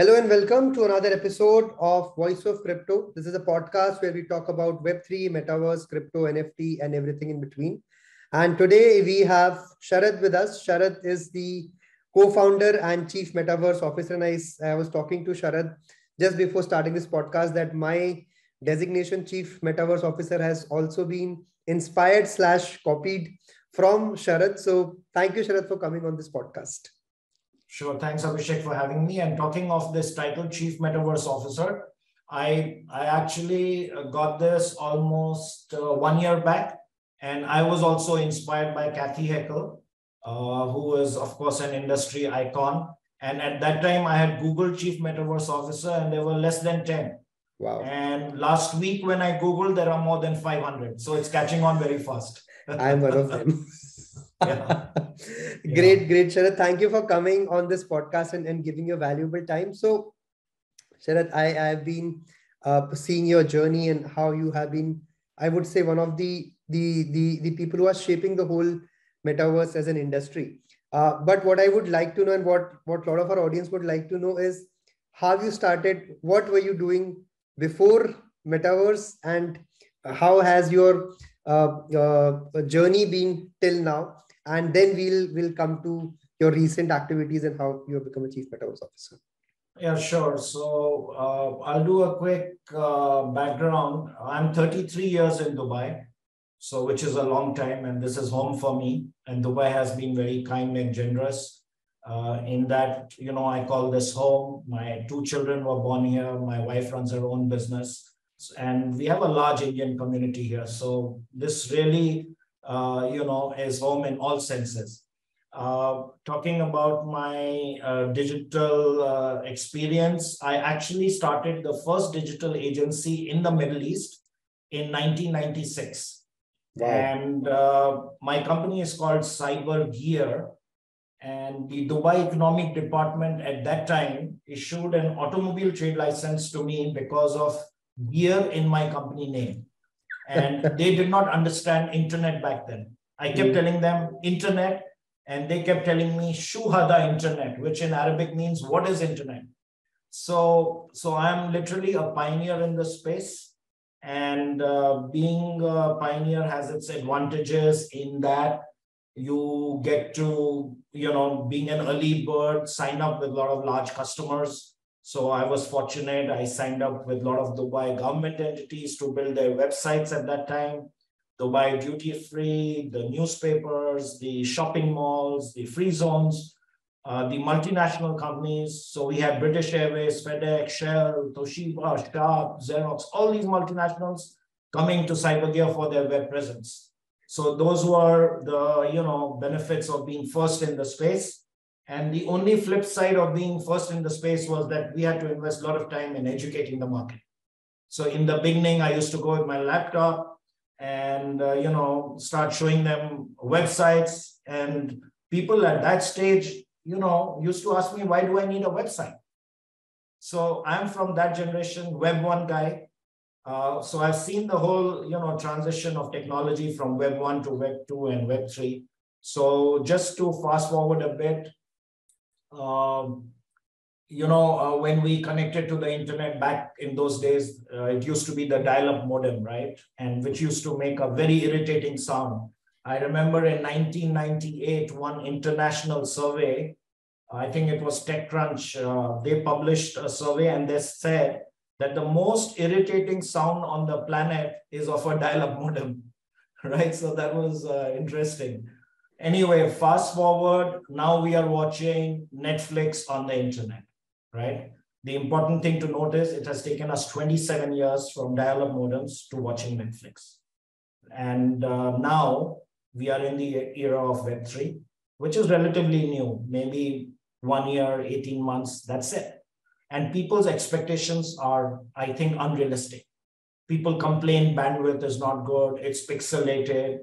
Hello and welcome to another episode of Voice of Crypto. This is a podcast where we talk about Web3, Metaverse, crypto, NFT, and everything in between. And today we have Sharad with us. Sharad is the co-founder and Chief Metaverse Officer. And I was talking to Sharad just before starting this podcast that my designation Chief Metaverse Officer has also been inspired / copied from Sharad. So thank you, Sharad, for coming on this podcast. Sure. Thanks, Abhishek, for having me. And talking of this title, Chief Metaverse Officer, I actually got this almost 1 year back. And I was also inspired by Kathy Heckel, who is, of course, an industry icon. And at that time, I had Googled Chief Metaverse Officer, and there were less than 10. Wow. And last week, when I Googled, there are more than 500. So it's catching on very fast. I'm one of them. Yeah. Great, Sharad. Thank you for coming on this podcast and giving your valuable time. So, Sharad, I have been seeing your journey and how you have been, I would say, one of the people who are shaping the whole metaverse as an industry. But what I would like to know and what a lot of our audience would like to know is how you started, what were you doing before metaverse, and how has your journey been till now? And then we'll come to your recent activities and how you have become a Chief Metaverse Officer. Yeah, sure. So I'll do a quick background. I'm 33 years in Dubai, so which is a long time, and this is home for me. And Dubai has been very kind and generous in that, I call this home. My 2 children were born here. My wife runs her own business, and we have a large Indian community here. So this really is home in all senses. Talking about my digital experience, I actually started the first digital agency in the Middle East in 1996. Wow. And my company is called Cyber Gear. And the Dubai Economic Department at that time issued an automobile trade license to me because of gear in my company name. And they did not understand internet back then. I kept telling them internet, and they kept telling me shuhada internet, which in Arabic means what is internet. So I'm literally a pioneer in the space, and being a pioneer has its advantages in that you get to, being an early bird, sign up with a lot of large customers. So I was fortunate. I signed up with a lot of Dubai government entities to build their websites at that time. Dubai Duty Free, the newspapers, the shopping malls, the free zones, the multinational companies. So we had British Airways, FedEx, Shell, Toshiba, Sharp, Xerox, all these multinationals coming to CyberGear for their web presence. So those were the, benefits of being first in the space. And the only flip side of being first in the space was that we had to invest a lot of time in educating the market. So in the beginning, I used to go with my laptop and, start showing them websites. And people at that stage, used to ask me, why do I need a website? So I'm from that generation, Web 1 guy. So I've seen the whole, transition of technology from Web 1 to Web 2 and Web 3. So just to fast forward a bit, when we connected to the internet back in those days, it used to be the dial-up modem, right? And which used to make a very irritating sound. I remember in 1998, one international survey, I think it was TechCrunch, they published a survey and they said that the most irritating sound on the planet is of a dial-up modem, right? So that was interesting. Anyway, fast forward, now we are watching Netflix on the internet, right? The important thing to notice, it has taken us 27 years from dial-up modems to watching Netflix. And now we are in the era of Web3, which is relatively new, maybe 1 year, 18 months, that's it. And people's expectations are, I think, unrealistic. People complain bandwidth is not good, it's pixelated.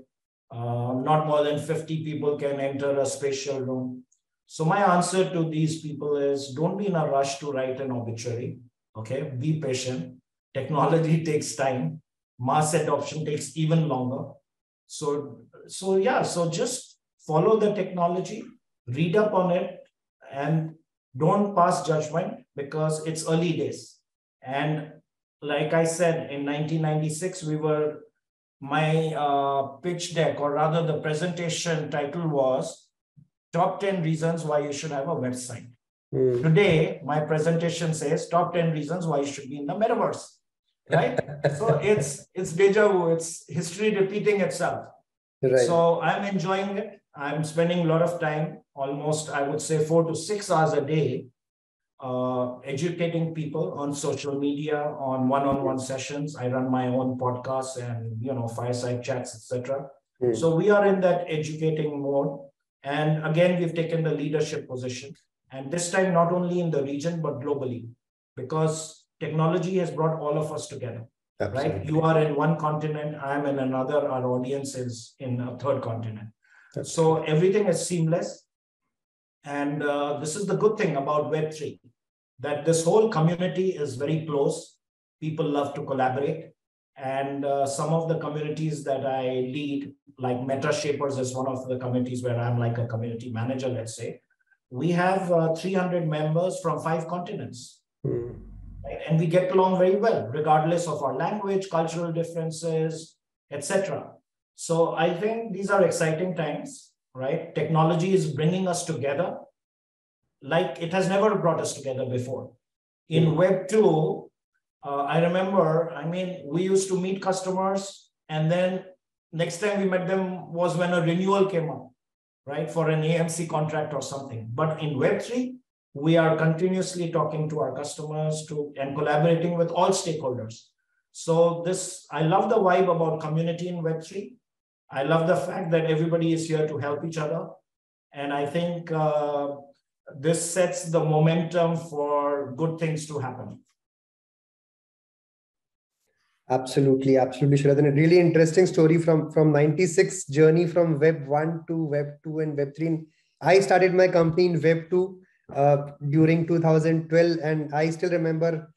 Not more than 50 people can enter a spatial room. So my answer to these people is don't be in a rush to write an obituary. Okay, be patient. Technology takes time. Mass adoption takes even longer. So just follow the technology, read up on it, and Don't pass judgment because it's early days. And like I said, in 1996, my pitch deck, or rather the presentation title was Top 10 Reasons Why You Should Have a Website. Today, my presentation says Top 10 Reasons Why You Should Be in the Metaverse, right? So it's deja vu, it's history repeating itself. Right. So I'm enjoying it. I'm spending a lot of time, almost, I would say 4 to 6 hours a day, educating people on social media, on one-on-one sessions. I run my own podcasts and, fireside chats, etc. So we are in that educating mode. And again, we've taken the leadership position. And this time, not only in the region, but globally, because technology has brought all of us together. Absolutely. Right? You are in one continent, I'm in another, our audience is in a third continent. Absolutely. So everything is seamless. And this is the good thing about Web3, that this whole community is very close. People love to collaborate. And some of the communities that I lead, like Meta Shapers is one of the communities where I'm like a community manager, let's say. We have 300 members from 5 continents. Right? And we get along very well, regardless of our language, cultural differences, etc. So I think these are exciting times, right? Technology is bringing us together like it has never brought us together before. In Web2, I remember, we used to meet customers, and then next time we met them was when a renewal came up, right, for an AMC contract or something. But in Web3, we are continuously talking to our customers and collaborating with all stakeholders. So I love the vibe about community in Web3. I love the fact that everybody is here to help each other. And I think this sets the momentum for good things to happen. Absolutely, Sharad. And a really interesting story from 96 journey from Web 1 to Web 2 and Web 3. I started my company in Web 2 during 2012, and I still remember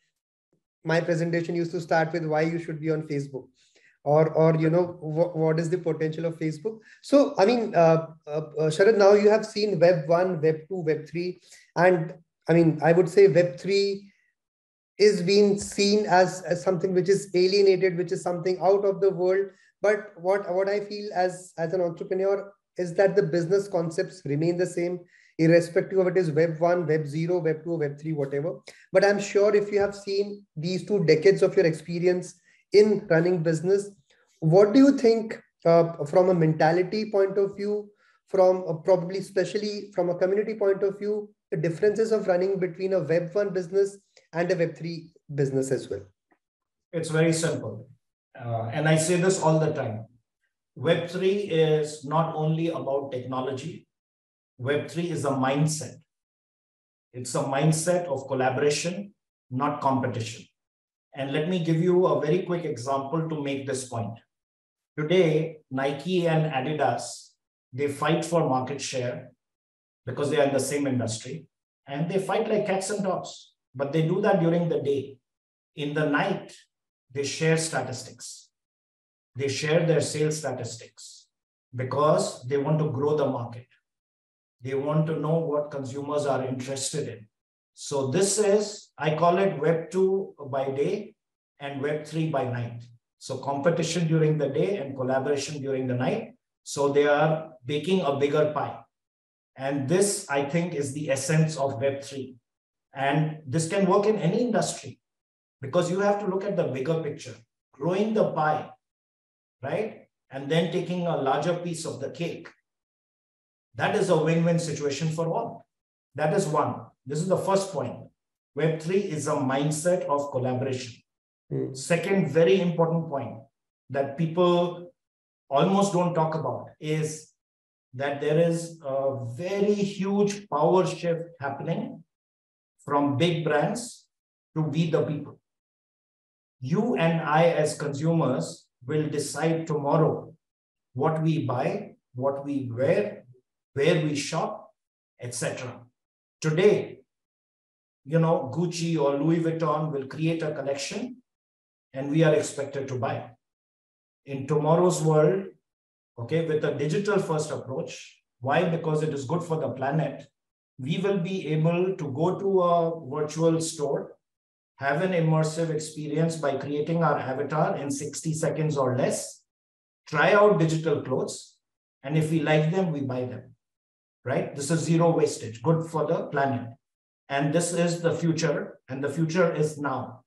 my presentation used to start with why you should be on Facebook, or what is the potential of Facebook. So Sharad, now you have seen Web 1, Web 2, Web 3, and I would say Web 3 is being seen as something which is alienated, which is something out of the world. But what I feel as an entrepreneur is that the business concepts remain the same, irrespective of it is Web 1, Web 0, Web 2, Web 3, whatever. But I'm sure if you have seen these 2 decades of your experience in running business, what do you think from a mentality point of view, from probably especially from a community point of view, the differences of running between a Web 1 business and a Web 3 business as well? It's very simple. And I say this all the time. Web 3 is not only about technology. Web 3 is a mindset. It's a mindset of collaboration, not competition. And let me give you a very quick example to make this point. Today, Nike and Adidas, they fight for market share because they are in the same industry, and they fight like cats and dogs. But they do that during the day. In the night, they share statistics. They share their sales statistics because they want to grow the market. They want to know what consumers are interested in. So this is, I call it Web 2 by day and Web 3 by night. So competition during the day and collaboration during the night. So they are baking a bigger pie. And this, I think, is the essence of Web 3. And this can work in any industry because you have to look at the bigger picture, growing the pie, right? And then taking a larger piece of the cake. That is a win-win situation for all. That is one. This is the first point. Web 3 is a mindset of collaboration. Second, very important point that people almost don't talk about is that there is a very huge power shift happening from big brands to we the people. You and I as consumers will decide tomorrow what we buy, what we wear, where we shop, etc. Today, Gucci or Louis Vuitton will create a collection and we are expected to buy. In tomorrow's world, okay, with a digital first approach, why? Because it is good for the planet. we will be able to go to a virtual store, have an immersive experience by creating our avatar in 60 seconds or less, try out digital clothes, and if we like them, we buy them, right? This is zero wastage, good for the planet. And this is the future, and the future is now.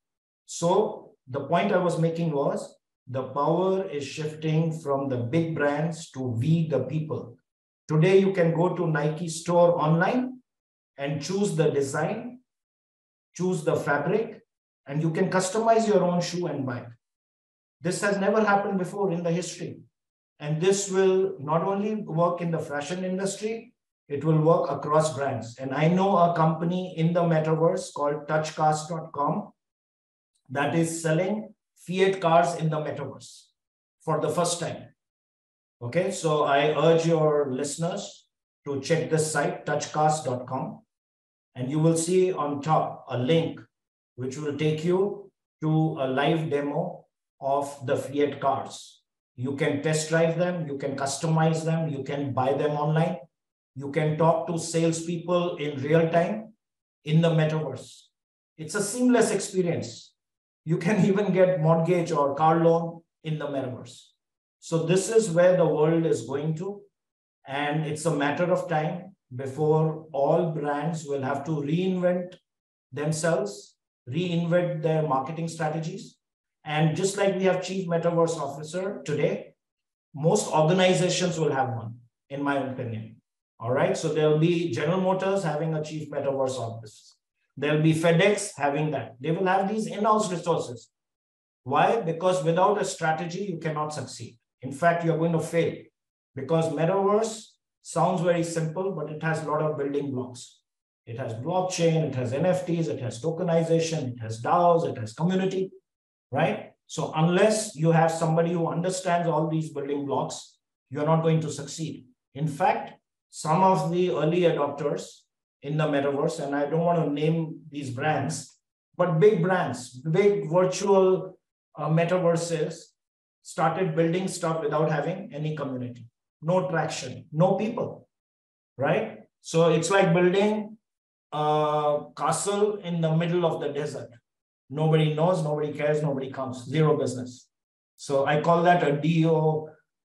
So the point I was making was the power is shifting from the big brands to we, the people. Today, you can go to Nike store online and choose the design, choose the fabric, and you can customize your own shoe and buy it. This has never happened before in the history. And this will not only work in the fashion industry, it will work across brands. And I know a company in the metaverse called touchcast.com that is selling Fiat cars in the metaverse for the first time. Okay, so I urge your listeners to check this site, touchcast.com, and you will see on top a link which will take you to a live demo of the Fiat cars. You can test drive them, you can customize them, you can buy them online, you can talk to salespeople in real time in the metaverse. It's a seamless experience. You can even get mortgage or car loan in the metaverse. So this is where the world is going to, and it's a matter of time before all brands will have to reinvent themselves, reinvent their marketing strategies. And just like we have Chief Metaverse Officer today, most organizations will have one, in my opinion. All right, so there'll be General Motors having a Chief Metaverse Officer. There'll be FedEx having that. They will have these in-house resources. Why? Because without a strategy, you cannot succeed. In fact, you're going to fail, because metaverse sounds very simple, but it has a lot of building blocks. It has blockchain, it has NFTs, it has tokenization, it has DAOs, it has community, right? So unless you have somebody who understands all these building blocks, you're not going to succeed. In fact, some of the early adopters in the metaverse, and I don't want to name these brands, but big brands, big virtual metaverses started building stuff without having any community, no traction, no people, right? So it's like building a castle in the middle of the desert. Nobody knows, nobody cares, nobody comes, zero business. So I call that a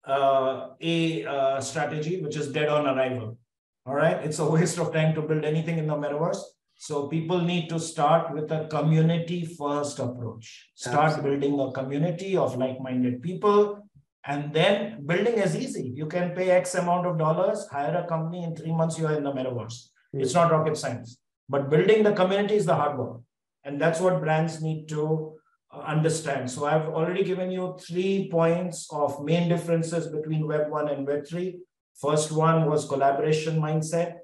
DOA strategy, which is dead on arrival. All right, it's a waste of time to build anything in the metaverse. So people need to start with a community-first approach. Start building a community of like-minded people, and then building is easy. You can pay X amount of dollars, hire a company, in 3 months you are in the metaverse. It's not rocket science. But building the community is the hard work. And that's what brands need to understand. So I've already given you 3 points of main differences between Web 1 and Web 3. First one was collaboration mindset,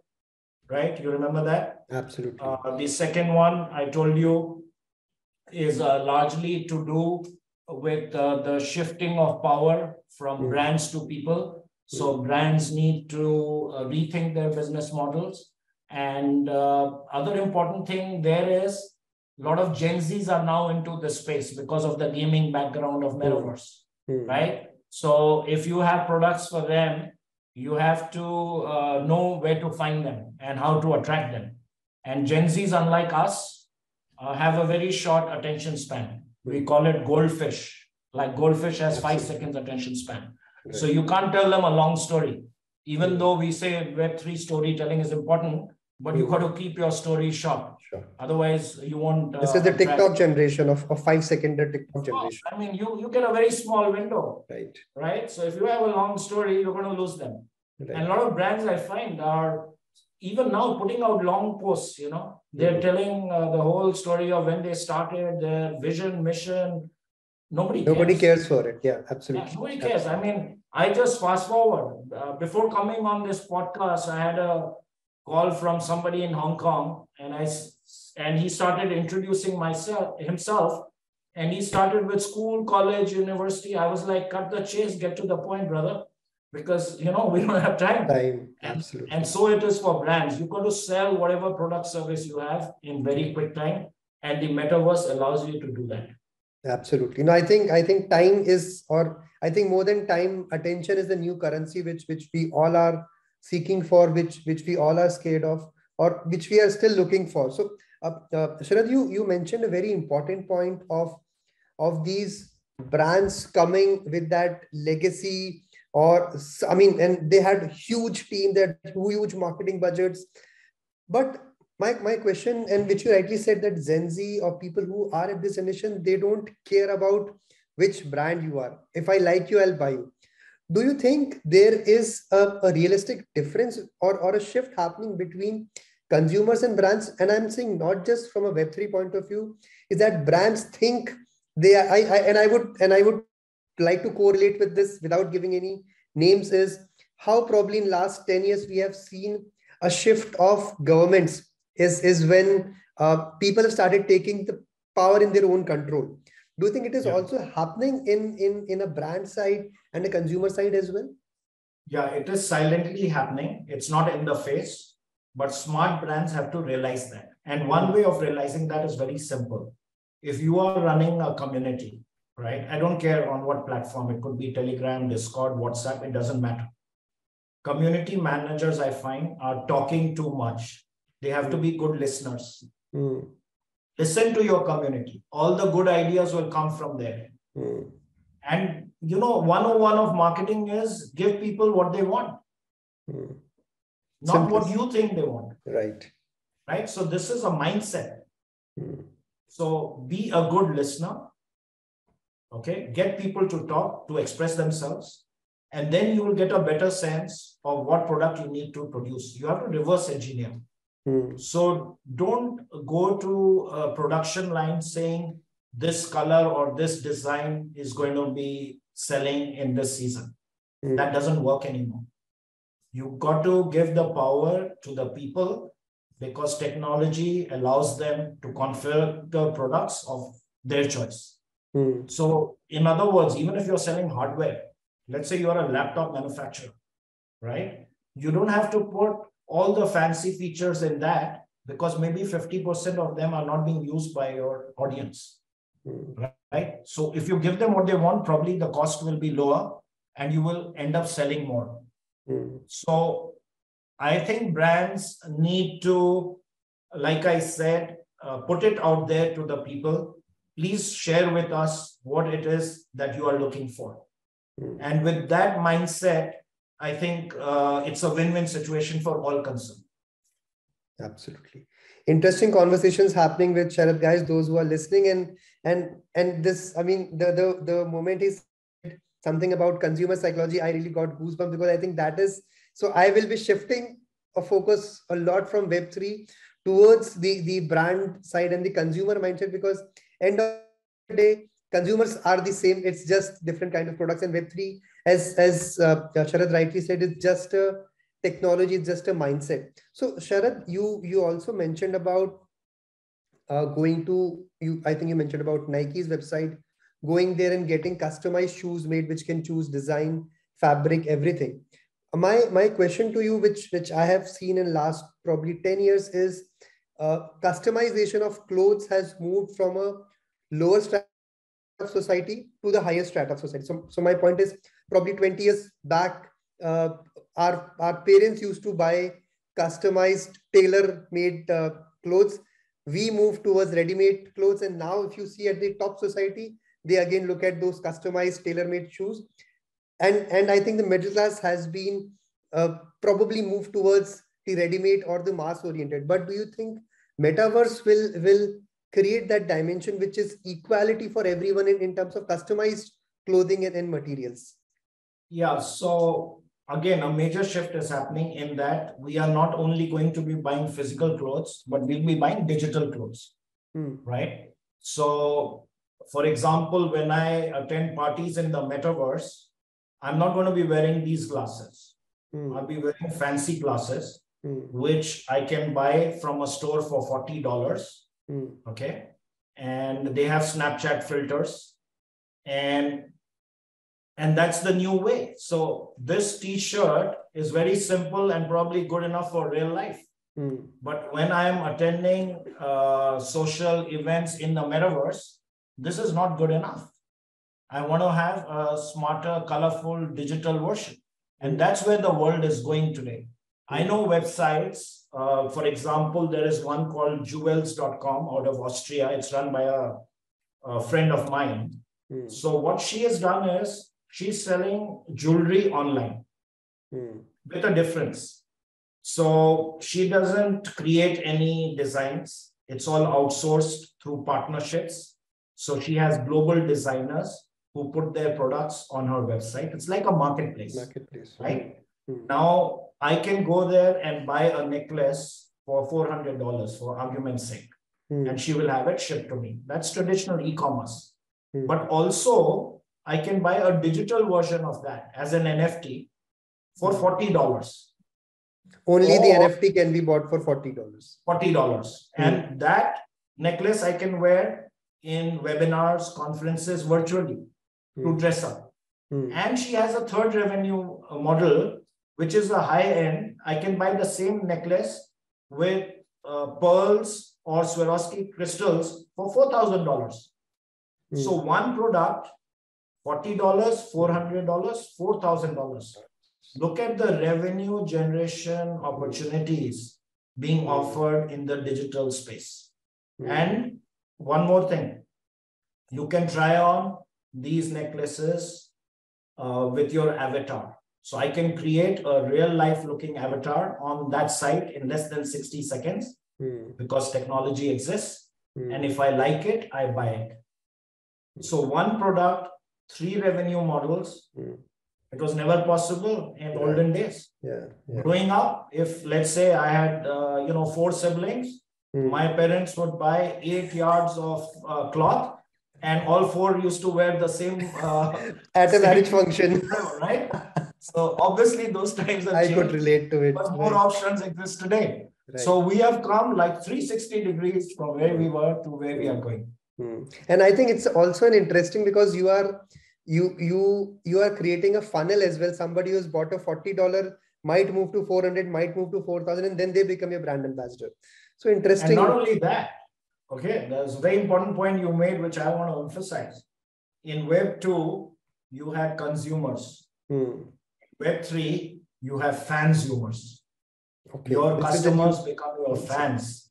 right? You remember that? Absolutely. The second one I told you is largely to do with the shifting of power from brands to people. So brands need to rethink their business models. And other important thing there is a lot of Gen Zs are now into the space because of the gaming background of metaverse, right? So if you have products for them, you have to know where to find them and how to attract them. And Gen Zs, unlike us, have a very short attention span. We call it goldfish. Like goldfish has 5 seconds attention span. Right. So you can't tell them a long story. Even though we say Web3 storytelling is important, but you got to keep your story short. Sure. Otherwise, you won't. This is the TikTok generation of 5-second TikTok generation. I mean, you get a very small window. Right. Right. So if you have a long story, you're going to lose them. Right. And a lot of brands I find are even now putting out long posts, you know, they're telling the whole story of when they started, their vision, mission. Nobody cares for it. Yeah, absolutely. Yeah, nobody cares. Absolutely. I mean, I just fast forward. Before coming on this podcast, I had a call from somebody in Hong Kong, and he started introducing himself, and he started with school, college, university. I was like, cut the chase, get to the point, brother, because, you know, we don't have time. Absolutely. And so it is for brands. You've got to sell whatever product service you have in very quick time, and the metaverse allows you to do that. Absolutely. No, I think time is, or I think more than time, attention is the new currency which we all are seeking for, which we all are scared of. or which we are still looking for. So Sharad, you mentioned a very important point of these brands coming with that legacy, or I mean, and they had huge team, they had huge marketing budgets. But my question, and which you rightly said, that Gen Z or people who are at this generation, they don't care about which brand you are. If I like you, I'll buy you. Do you think there is a realistic difference, or a shift happening between consumers and brands? And I'm saying not just from a Web3 point of view, is that brands think they are, I would like to correlate with this without giving any names, is how probably in last 10 years we have seen a shift of governments, is when people have started taking the power in their own control. Do you think it is Yeah. also happening in a brand side and a consumer side as well? Yeah, it is silently happening. It's not in the face, but smart brands have to realize that. And one way of realizing that is very simple. If you are running a community, right? I don't care on what platform, it could be Telegram, Discord, WhatsApp, it doesn't matter. Community managers, I find, are talking too much. They have to be good listeners. Listen to your community. All the good ideas will come from there. And 101 of marketing is give people what they want, not what you think they want. Right. So this is a mindset. So be a good listener. Okay. Get people to talk, to express themselves. And then you will get a better sense of what product you need to produce. You have to reverse engineer. So don't go to a production line saying this color or this design is going to be selling in this season. That doesn't work anymore. You've got to give the power to the people, because technology allows them to configure the products of their choice. So in other words, even if you're selling hardware, let's say you're a laptop manufacturer, right? You don't have to put all the fancy features in that, because maybe 50% of them are not being used by your audience, right? So if you give them what they want, probably the cost will be lower and you will end up selling more. So I think brands need to, like I said, put it out there to the people. Please share with us what it is that you are looking for. And with that mindset, I think it's a win-win situation for all concerned. Absolutely. Interesting conversations happening with Sharad, guys, those who are listening. And this, I mean, the moment is something about consumer psychology, I really got goosebumps, because I think that is, so I will be shifting a focus a lot from Web3 towards the brand side and the consumer mindset, because end of the day, consumers are the same. It's just different kind of products. And Web3, as Sharad rightly said, it's just a technology, it's just a mindset. So Sharad, you also mentioned about going to, I think you mentioned about Nike's website, going there and getting customized shoes made, which can choose design, fabric, everything. My question to you, which I have seen in last probably 10 years, is customization of clothes has moved from a lower strata of society to the highest strata of society. So my point is, probably 20 years back, our parents used to buy customized tailor-made clothes. We moved towards ready-made clothes, and now if you see at the top society, they again look at those customized tailor-made shoes. And I think the middle class has been probably moved towards the ready-made or the mass-oriented. But do you think Metaverse will create that dimension, which is equality for everyone in terms of customized clothing and materials? Yeah, so again, a major shift is happening in that we are not only going to be buying physical clothes, but we'll be buying digital clothes, right? So, for example, when I attend parties in the metaverse, I'm not going to be wearing these glasses. I'll be wearing fancy glasses, which I can buy from a store for $40. Okay. And they have Snapchat filters. And that's the new way. So this t-shirt is very simple and probably good enough for real life. But when I am attending social events in the metaverse, this is not good enough. I want to have a smarter, colorful digital version. And that's where the world is going today. I know websites. For example, there is one called jewels.com out of Austria. It's run by a friend of mine. So what she has done is she's selling jewelry online with a difference. So she doesn't create any designs. It's all outsourced through partnerships. So she has global designers who put their products on her website. It's like a marketplace. Right? Now, I can go there and buy a necklace for $400 for argument's sake, and she will have it shipped to me. That's traditional e-commerce. But also, I can buy a digital version of that as an NFT for $40. Only the NFT can be bought for $40. $40. And that necklace I can wear in webinars, conferences, virtually to dress up. And she has a third revenue model, which is a high end. I can buy the same necklace with pearls or Swarovski crystals for $4,000. So one product, $40, $400, $4,000. Look at the revenue generation opportunities being offered in the digital space. And one more thing, you can try on these necklaces with your avatar. So I can create a real life looking avatar on that site in less than 60 seconds because technology exists. And if I like it, I buy it. So one product, 3 revenue models. It was never possible in olden days. Growing up, if let's say I had 4 siblings, my parents would buy 8 yards of cloth, and all 4 used to wear the same at a marriage function, right? So obviously those times have changed. I could relate to it. But more options exist today. So we have come like 360 degrees from where we were to where we are going. And I think it's also an interesting because you are creating a funnel as well. Somebody who's bought a $40 might move to 400, might move to 4,000, and then they become your brand ambassador. So interesting. And not only that, okay, there's a very important point you made, which I want to emphasize. In Web2, you had consumers. Web3, you have fansumers. Your customers become your fans.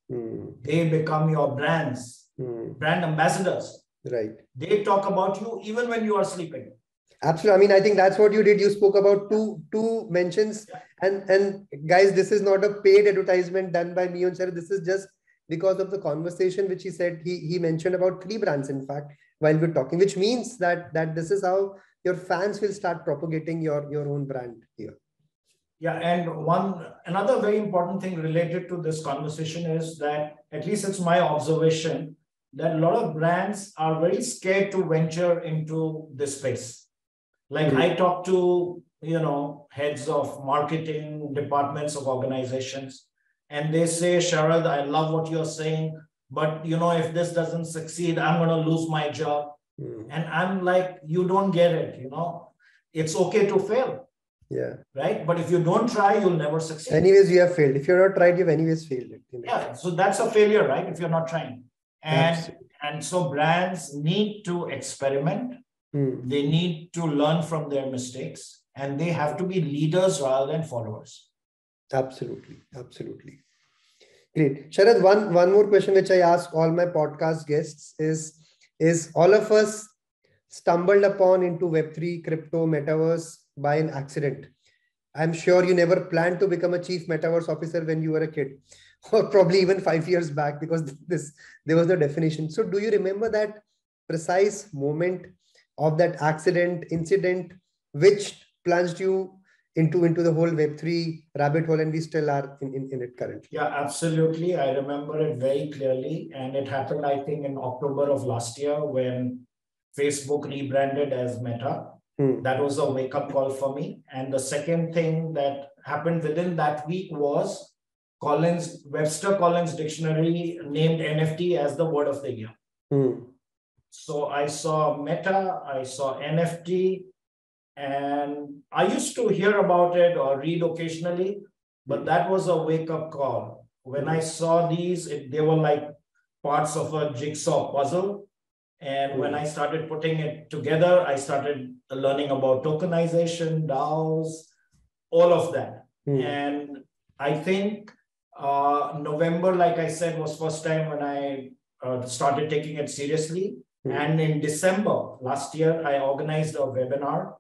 They become your brands, brand ambassadors. Right. They talk about you even when you are sleeping. Absolutely. I mean, I think that's what you did. You spoke about two mentions. And guys, this is not a paid advertisement done by me and Sharad. This is just because of the conversation which he said. He mentioned about 3 brands, in fact, while we're talking, which means that this is how your fans will start propagating your own brand here. Yeah, and another very important thing related to this conversation is that, at least it's my observation, that a lot of brands are very scared to venture into this space. Like I talk to, heads of marketing departments of organizations, and they say, Sharad, I love what you're saying, but if this doesn't succeed, I'm going to lose my job. And I'm like, you don't get it, it's okay to fail. Yeah. Right. But if you don't try, you'll never succeed. Anyways, you have failed. If you're not tried, you've anyways failed it. Yeah. So that's a failure, right? If you're not trying. And so brands need to experiment. They need to learn from their mistakes, and they have to be leaders rather than followers. Absolutely. Absolutely. Great. Sharad, one more question which I ask all my podcast guests is all of us stumbled upon into Web3, crypto, metaverse by an accident. I'm sure you never planned to become a Chief Metaverse Officer when you were a kid, or probably even 5 years back, because there was no definition. So do you remember that precise moment of that incident, which plunged you into the whole Web3 rabbit hole, and we still are in it currently? Yeah, absolutely. I remember it very clearly. And it happened, I think, in October of last year when Facebook rebranded as Meta. That was a wake-up call for me. And the second thing that happened within that week was Webster Collins Dictionary named NFT as the word of the year. So I saw Meta, I saw NFT, and I used to hear about it or read occasionally, but that was a wake-up call. When I saw these, they were like parts of a jigsaw puzzle. And when I started putting it together, I started learning about tokenization, DAOs, all of that. And I think November, like I said, was first time when I started taking it seriously. And in December last year, I organized a webinar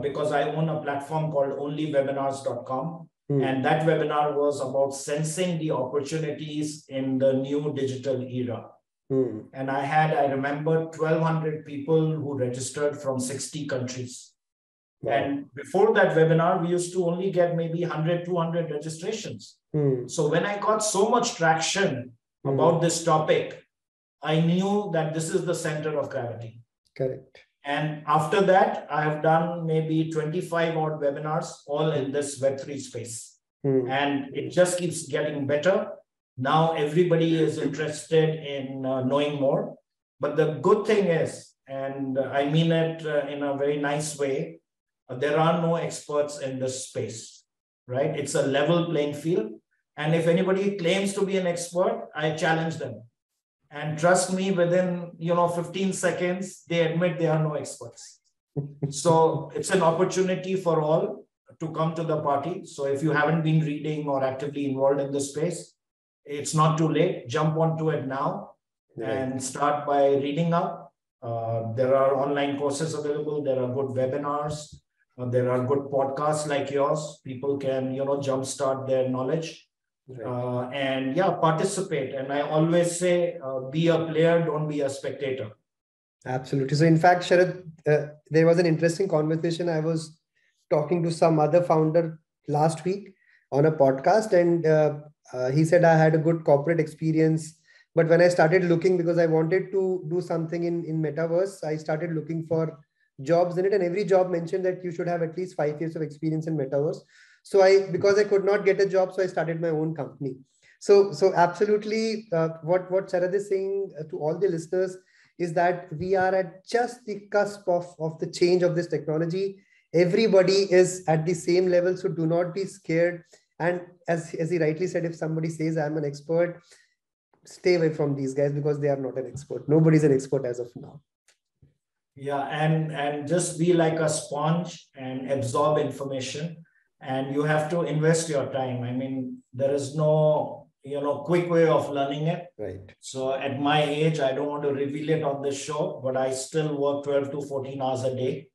because I own a platform called onlywebinars.com. And that webinar was about sensing the opportunities in the new digital era. And I remember 1,200 people who registered from 60 countries. Wow. And before that webinar, we used to only get maybe 100, 200 registrations. So when I got so much traction about this topic, I knew that this is the center of gravity. Correct. And after that, I have done maybe 25 odd webinars, all in this Web3 space. And it just keeps getting better. Now everybody is interested in knowing more. But the good thing is, and I mean it in a very nice way, there are no experts in this space, right? It's a level playing field. And if anybody claims to be an expert, I challenge them. And trust me, within 15 seconds, they admit they are no experts. So it's an opportunity for all to come to the party. So if you haven't been reading or actively involved in this space, it's not too late. Jump onto it now and start by reading up. There are online courses available. There are good webinars. There are good podcasts like yours. People can, jumpstart their knowledge. And participate. And I always say, be a player, don't be a spectator. Absolutely. So in fact, Sharad, there was an interesting conversation. I was talking to some other founder last week on a podcast, and he said I had a good corporate experience. But when I started looking, because I wanted to do something in Metaverse, I started looking for jobs in it, and every job mentioned that you should have at least 5 years of experience in Metaverse. So because I could not get a job, so I started my own company. So absolutely, what Sharad is saying to all the listeners is that we are at just the cusp of the change of this technology. Everybody is at the same level, so do not be scared. And as he rightly said, if somebody says I'm an expert, stay away from these guys because they are not an expert. Nobody's an expert as of now. Yeah, and just be like a sponge and absorb information. And you have to invest your time. I mean, there is no, quick way of learning it. Right. So at my age, I don't want to reveal it on this show, but I still work 12 to 14 hours a day.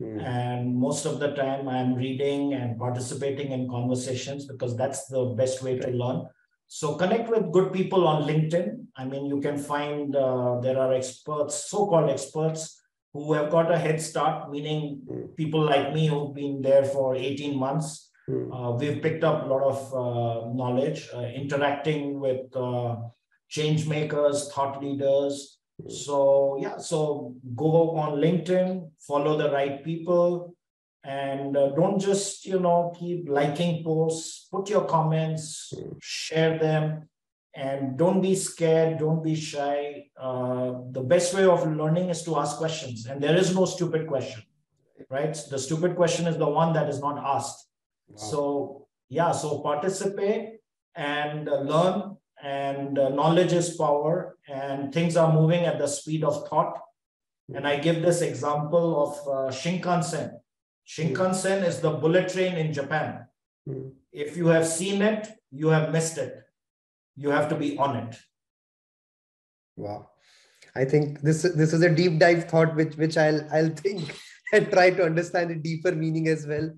And most of the time I'm reading and participating in conversations because that's the best way to learn. So connect with good people on LinkedIn. I mean, you can find there are experts, so-called experts, who have got a head start, meaning people like me who've been there for 18 months. We've picked up a lot of knowledge, interacting with change makers, thought leaders. So go on LinkedIn, follow the right people, and don't just, keep liking posts, put your comments, share them. And don't be scared, don't be shy. The best way of learning is to ask questions. And there is no stupid question, right? The stupid question is the one that is not asked. Wow. So participate and learn, and knowledge is power, and things are moving at the speed of thought. And I give this example of Shinkansen. Shinkansen is the bullet train in Japan. If you have seen it, you have missed it. You have to be on it. Wow. I think this is a deep dive thought, which I'll think and try to understand the deeper meaning as well.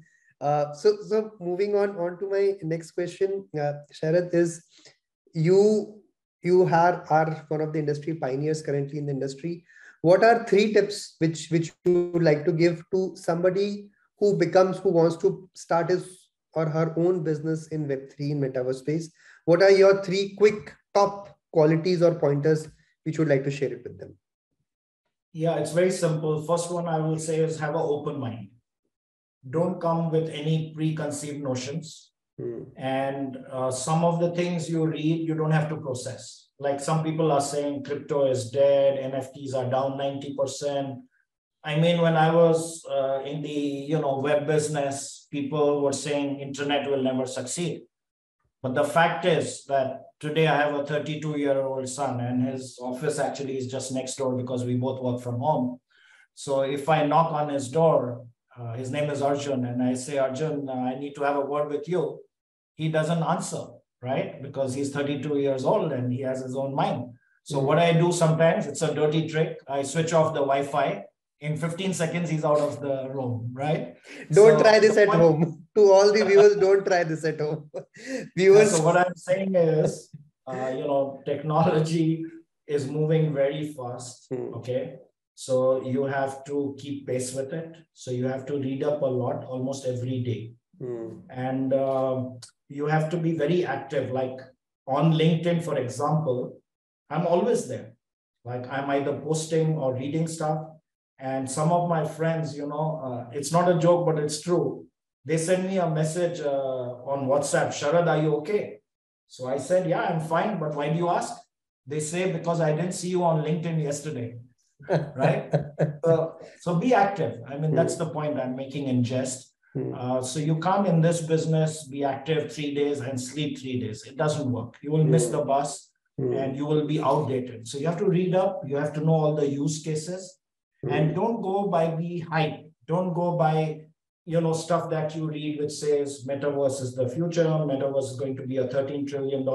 So moving on to my next question, Sharad, is you are one of the industry pioneers currently in the industry. What are 3 tips which you would like to give to somebody who wants to start his or her own business in Web3 in Metaverse space? What are your 3 quick top qualities or pointers which you would like to share it with them? Yeah, it's very simple. First one I will say is have an open mind. Don't come with any preconceived notions. And some of the things you read, you don't have to process. Like some people are saying crypto is dead, NFTs are down 90%. I mean, when I was in the web business, people were saying internet will never succeed. But the fact is that today I have a 32-year-old son, and his office actually is just next door because we both work from home. So if I knock on his door, his name is Arjun, and I say, Arjun, I need to have a word with you. he doesn't answer, right? Because he's 32 years old and he has his own mind. So what I do sometimes, it's a dirty trick. I switch off the Wi-Fi. In 15 seconds, he's out of the room, right? Don't try this at home. To all the viewers, don't try this at home. Viewers. So what I'm saying is, technology is moving very fast. Okay. So you have to keep pace with it. So you have to read up a lot almost every day. And you have to be very active. Like on LinkedIn, for example, I'm always there. Like I'm either posting or reading stuff. And some of my friends, it's not a joke, but it's true. They send me a message on WhatsApp, Sharad, are you okay? So I said, yeah, I'm fine. But why do you ask? They say, because I didn't see you on LinkedIn yesterday. Right? So be active. I mean, that's the point I'm making in jest. So you come in this business, be active 3 days and sleep 3 days. It doesn't work. You will miss the bus and you will be outdated. So you have to read up. You have to know all the use cases. And don't go by the hype. Don't go by, stuff that you read which says metaverse is the future. Metaverse is going to be a $13 trillion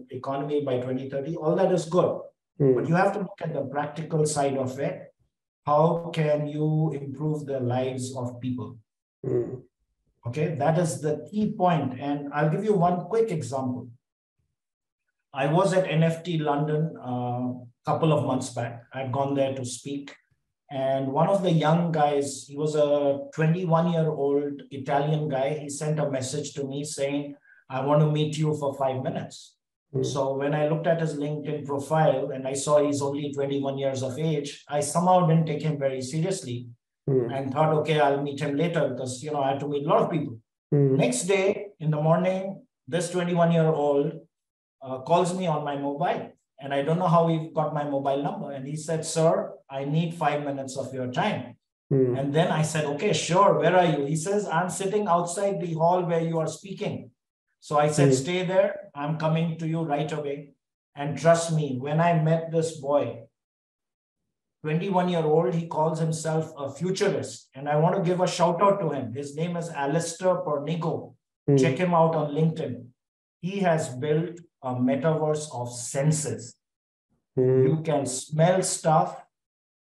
economy by 2030. All that is good. But you have to look at the practical side of it. How can you improve the lives of people? Okay, that is the key point. And I'll give you one quick example. I was at NFT London a couple of months back. I'd gone there to speak. And one of the young guys, he was a 21-year-old Italian guy. He sent a message to me saying, I want to meet you for 5 minutes. So when I looked at his LinkedIn profile and I saw he's only 21 years of age, I somehow didn't take him very seriously and thought, okay, I'll meet him later because, I had to meet a lot of people. Next day in the morning, this 21-year-old calls me on my mobile. And I don't know how he got my mobile number. And he said, sir, I need 5 minutes of your time. And then I said, okay, sure. Where are you? He says, I'm sitting outside the hall where you are speaking. So I said, stay there. I'm coming to you right away. And trust me, when I met this boy, 21-year-old, he calls himself a futurist. And I want to give a shout out to him. His name is Alistair Pornigo. Check him out on LinkedIn. He has built a metaverse of senses. You can smell stuff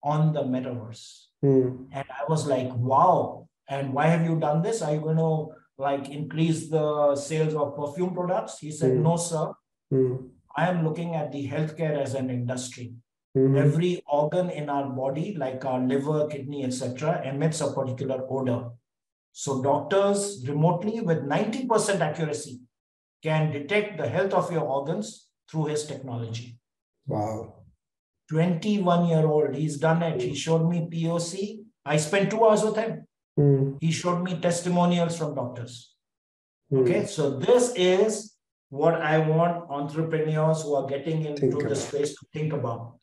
on the metaverse. And I was like, wow. And why have you done this? Are you going to increase the sales of perfume products? He said, no, sir. I am looking at the healthcare as an industry. Every organ in our body, like our liver, kidney, etc., emits a particular odor. So doctors remotely with 90% accuracy can detect the health of your organs through his technology. Wow. 21-year-old, he's done it. He showed me POC. I spent 2 hours with him. He showed me testimonials from doctors. Okay, so this is what I want entrepreneurs who are getting into the space to think about.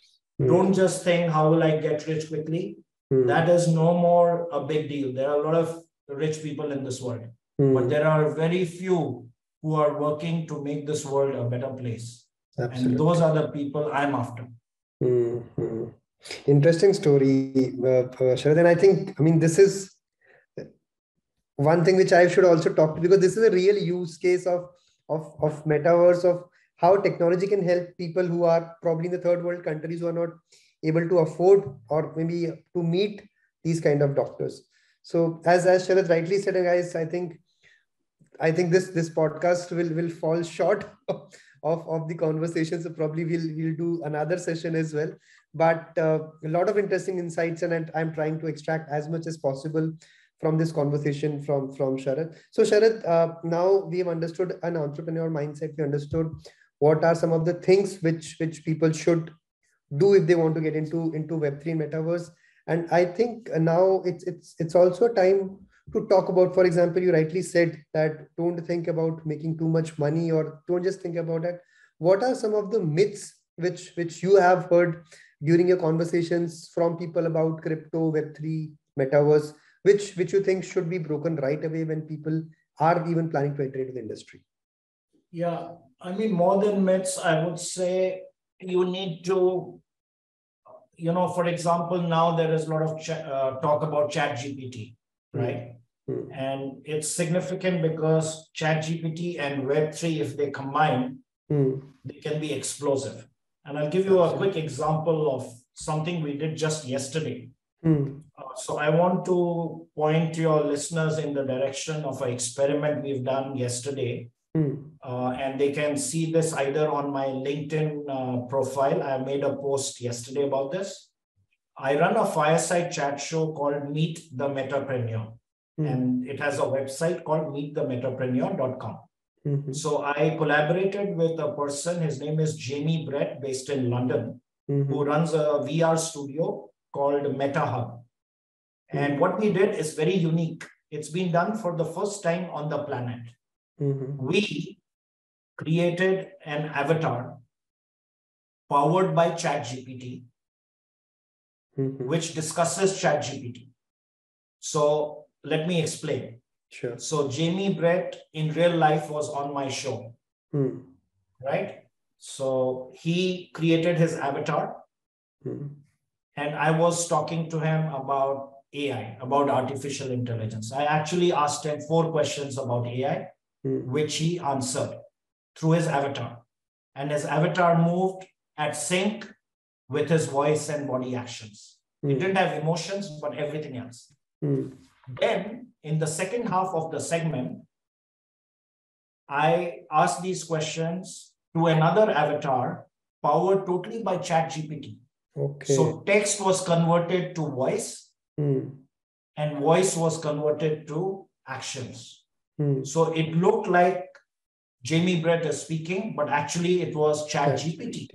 Don't just think, how will I get rich quickly? That is no more a big deal. There are a lot of rich people in this world, but there are very few who are working to make this world a better place. Absolutely. And those are the people I'm after. Interesting story, Sharad. And I think, this is one thing which I should also talk to, because this is a real use case of metaverse, of how technology can help people who are probably in the third world countries who are not able to afford or maybe to meet these kind of doctors. So as Sharad rightly said, guys, I think this podcast will fall short of the conversation. So probably we'll do another session as well. But a lot of interesting insights, and I'm trying to extract as much as possible from this conversation from Sharad. So Sharad, now we have understood an entrepreneur mindset. We understood what are some of the things which people should do if they want to get into Web3 and Metaverse. And I think now it's also time to talk about, for example, you rightly said that don't think about making too much money, or don't just think about that. What are some of the myths which you have heard during your conversations from people about crypto, Web3, Metaverse, which you think should be broken right away when people are even planning to enter into the industry? Yeah, I mean, more than myths, I would say you need to, for example, now there is a lot of talk about ChatGPT, right? And it's significant because ChatGPT and Web3, if they combine, they can be explosive. And I'll give you a quick example of something we did just yesterday. So I want to point your listeners in the direction of an experiment we've done yesterday. And they can see this either on my LinkedIn profile. I made a post yesterday about this. I run a fireside chat show called Meet the Metapreneur. And it has a website called meetthemetapreneur.com. So I collaborated with a person, his name is Jamie Brett, based in London, who runs a VR studio called MetaHub. And what we did is very unique. It's been done for the first time on the planet. We created an avatar powered by ChatGPT, which discusses ChatGPT. So let me explain. Sure. So Jamie Brett in real life was on my show, right? So he created his avatar, and I was talking to him about AI, about artificial intelligence. I actually asked him 4 questions about AI, which he answered through his avatar. And his avatar moved at sync with his voice and body actions. It didn't have emotions, but everything else. Then, in the second half of the segment, I asked these questions to another avatar powered totally by ChatGPT. Okay. So text was converted to voice, and voice was converted to actions. So it looked like Jamie Brett is speaking, but actually it was ChatGPT.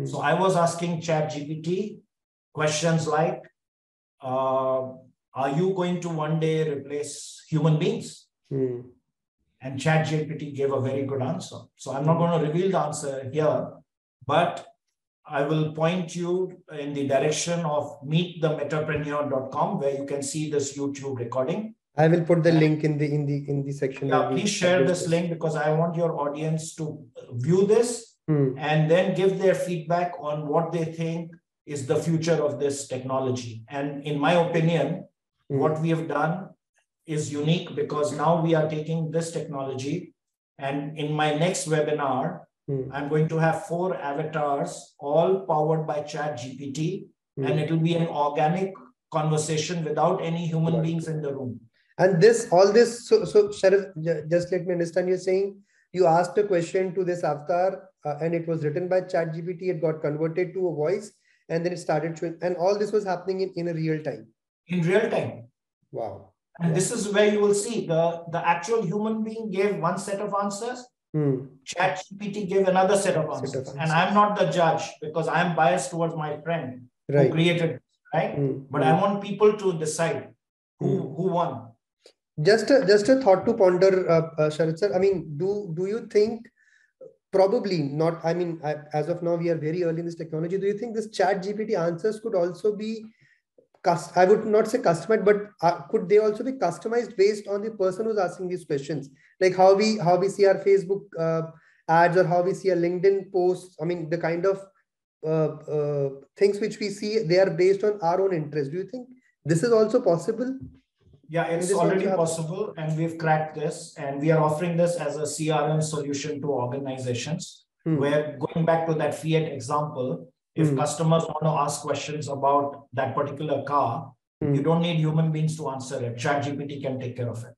So I was asking ChatGPT questions like, are you going to one day replace human beings? And ChatGPT gave a very good answer. So I'm not going to reveal the answer here, but I will point you in the direction of meetthemetapreneur.com, where you can see this YouTube recording. I will put the link in the section. Yeah, please share this link, because I want your audience to view this and then give their feedback on what they think is the future of this technology. And in my opinion, what we have done is unique, because now we are taking this technology, and in my next webinar, I'm going to have 4 avatars, all powered by ChatGPT, and it will be an organic conversation without any human beings in the room. And so Sharad, just let me understand. You're saying you asked a question to this avatar, and it was written by ChatGPT. It got converted to a voice, and then it started showing, and all this was happening in a real time. In real time. Wow. And this is where you will see the actual human being gave one set of answers. ChatGPT gave another set of answers. And I'm not the judge, because I'm biased towards my friend who created it, right? But I want people to decide who won. Just a thought to ponder, Sharad sir. I mean, do you think, probably not, I mean, as of now, we are very early in this technology. Do you think this ChatGPT answers could also be, I would not say customized, but could they also be customized based on the person who's asking these questions? Like how we see our Facebook ads, or how we see a LinkedIn posts. I mean, the kind of things which we see, they are based on our own interest. Do you think this is also possible? Yeah, it's already possible, and we've cracked this, and we are offering this as a CRM solution to organizations, where, going back to that Fiat example, if customers want to ask questions about that particular car, you don't need human beings to answer it. ChatGPT can take care of it.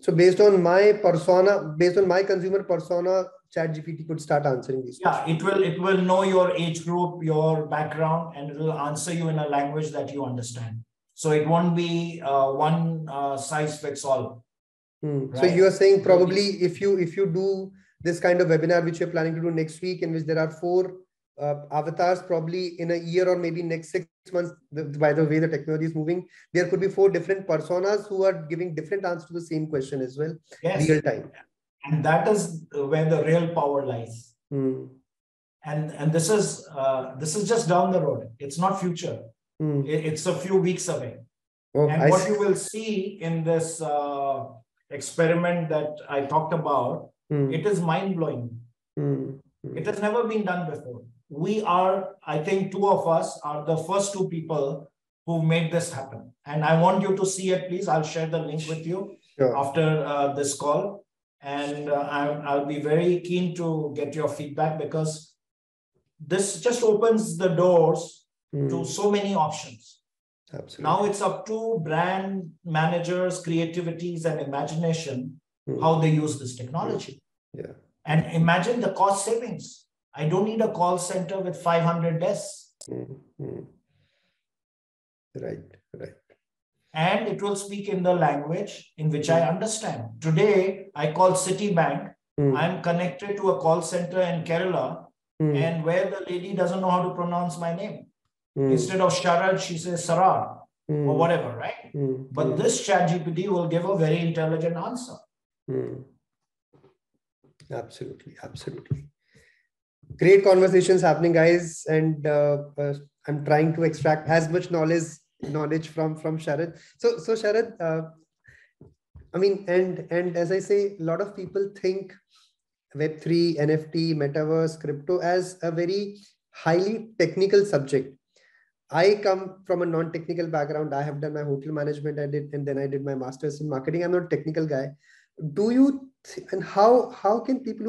So based on my persona, based on my consumer persona, ChatGPT could start answering these questions. It will know your age group, your background, and it will answer you in a language that you understand. So it won't be one size fits all. Right? So you are saying probably if you do this kind of webinar, which you're planning to do next week, in which there are 4 avatars, probably in a year or maybe next 6 months, by the way the technology is moving, there could be 4 different personas who are giving different answers to the same question as well, real time. And that is where the real power lies. And this is just down the road. It's not future. It's a few weeks away. And what you will see in this experiment that I talked about, it is mind-blowing. It has never been done before. We are, I think 2 of us are the first 2 people who made this happen. And I want you to see it, please. I'll share the link with you after this call. And I'll be very keen to get your feedback, because this just opens the doors to so many options. Absolutely. Now it's up to brand managers, creativities, and imagination, how they use this technology. Yeah. And imagine the cost savings. I don't need a call center with 500 desks. Right. And it will speak in the language in which I understand. Today, I call Citibank. I'm connected to a call center in Kerala, and where the lady doesn't know how to pronounce my name. Instead of Sharad, she says Sharad or whatever, right? But this ChatGPT will give a very intelligent answer. Absolutely. Great conversations happening, guys. And I'm trying to extract as much knowledge from Sharad. So Sharad, I mean, and as I say, a lot of people think Web3, NFT, Metaverse, crypto as a very highly technical subject. I come from a non-technical background. I have done my hotel management, and then I did my master's in marketing. I'm not a technical guy. Do you and how can people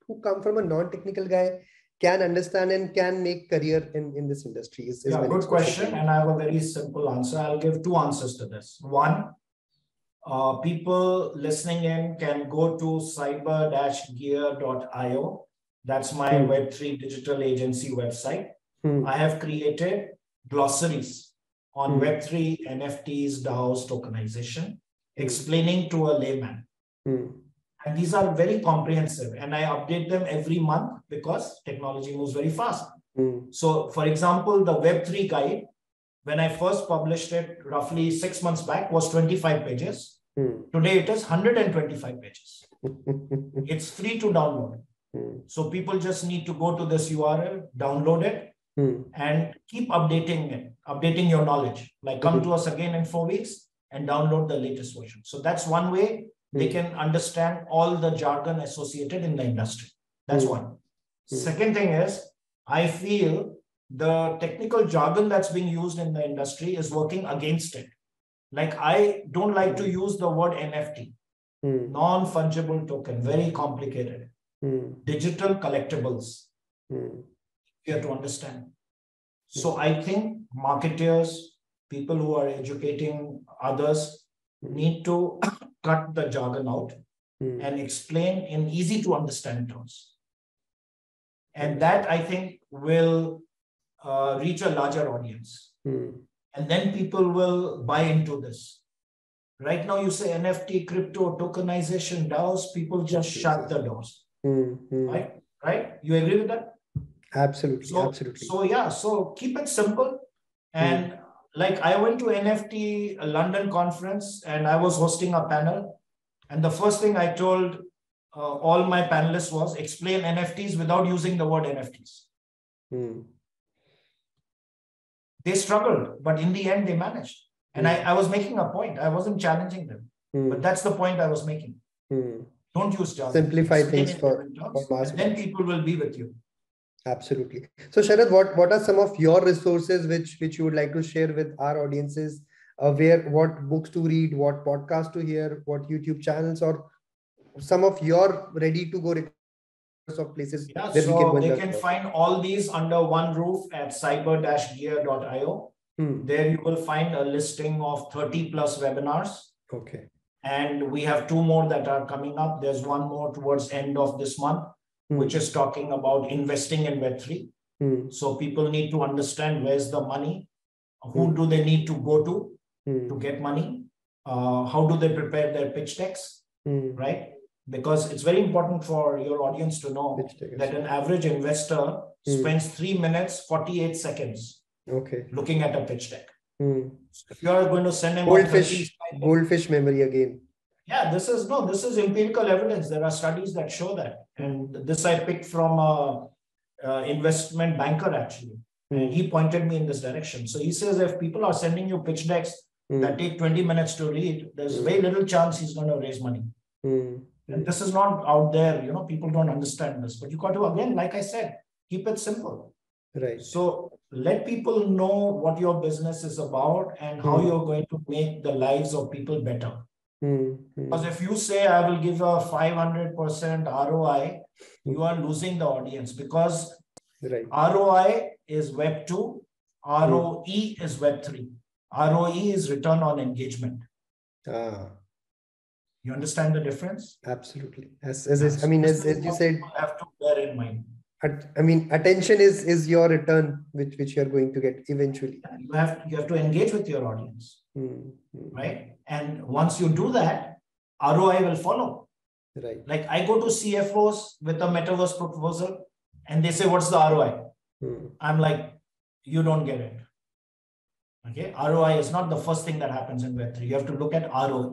who come from a non-technical guy can understand and can make career in this industry? Is good question, and I have a very simple answer. I'll give two answers to this. One, people listening in can go to cyber-gear.io. That's my Web3 digital agency website. I have created glossaries on Web3, NFTs, DAOs, tokenization, explaining to a layman. And these are very comprehensive, and I update them every month because technology moves very fast. So, for example, the Web3 guide, when I first published it roughly 6 months back, was 25 pages. Today, it is 125 pages. It's free to download. So people just need to go to this URL, download it, and keep updating your knowledge. Like come to us again in 4 weeks and download the latest version. So that's one way they can understand all the jargon associated in the industry. That's one. Second thing is, I feel the technical jargon that's being used in the industry is working against it. Like I don't like to use the word NFT, non-fungible token, very complicated. Digital collectibles, you have to understand. So I think marketers, people who are educating others need to cut the jargon out and explain in easy to understand terms. And that I think will reach a larger audience. And then people will buy into this. Right now you say NFT, crypto, tokenization, DAOs, people just shut the doors. Right? You agree with that? Absolutely. So keep it simple. And like I went to NFT London conference and I was hosting a panel. And the first thing I told all my panelists was explain NFTs without using the word NFTs. They struggled, but in the end they managed. And I was making a point. I wasn't challenging them, but that's the point I was making. Don't use jargon. Simplify things for mass. And then people will be with you. Absolutely. So Sharad, what are some of your resources which you would like to share with our audiences? What books to read, what podcasts to hear, what YouTube channels, or some of your ready to go of places? Yeah, so they can find all these under one roof at cyber-gear.io. There you will find a listing of 30 plus webinars. Okay. And we have 2 more that are coming up. There's one more towards end of this month, which is talking about investing in Web3. So people need to understand where's the money, who do they need to go to get money, how do they prepare their pitch decks, right? Because it's very important for your audience to know that an average investor spends 3 minutes, 48 seconds looking at a pitch deck. So if you are going to send him goldfish memory again. Yeah, this is empirical evidence. There are studies that show that. And this I picked from an investment banker actually. And he pointed me in this direction. So he says if people are sending you pitch decks that take 20 minutes to read, there's very little chance he's going to raise money. And this is not out there, people don't understand this. But you got to, again, like I said, keep it simple. Right. So let people know what your business is about and how you're going to make the lives of people better. Because if you say I will give a 500% ROI, you are losing the audience, because ROI is Web2, ROE is Web3. ROE is return on engagement. You understand the difference? Absolutely. As you said, you have to bear in mind. Attention is your return, which you're going to get eventually. You have to engage with your audience, right? And once you do that, ROI will follow. Right. Like I go to CFOs with a metaverse proposal, and they say, "What's the ROI?" I'm like, "You don't get it." Okay, ROI is not the first thing that happens in Web3. You have to look at ROE.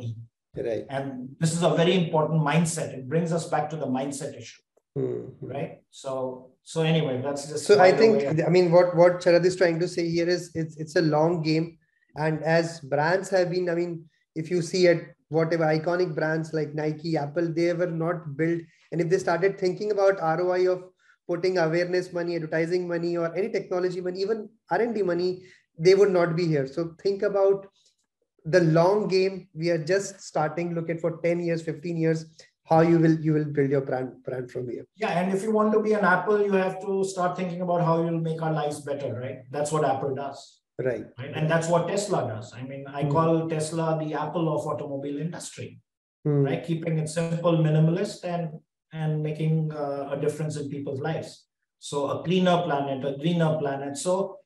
Right. And this is a very important mindset. It brings us back to the mindset issue. Right. So anyway, that's just. So I think, what Sharad is trying to say here is it's a long game. And as brands have been, if you see at whatever iconic brands like Nike, Apple, they were not built. And if they started thinking about ROI of putting awareness money, advertising money, or any technology money, even R&D money, they would not be here. So think about the long game. We are just starting. Look at for 10 years, 15 years, how you will build your brand from here. Yeah, and if you want to be an Apple, you have to start thinking about how you'll make our lives better, right? That's what Apple does. Right. And that's what Tesla does. I call Tesla the Apple of automobile industry, right? Keeping it simple, minimalist, and making a difference in people's lives. So a cleaner planet, a greener planet. So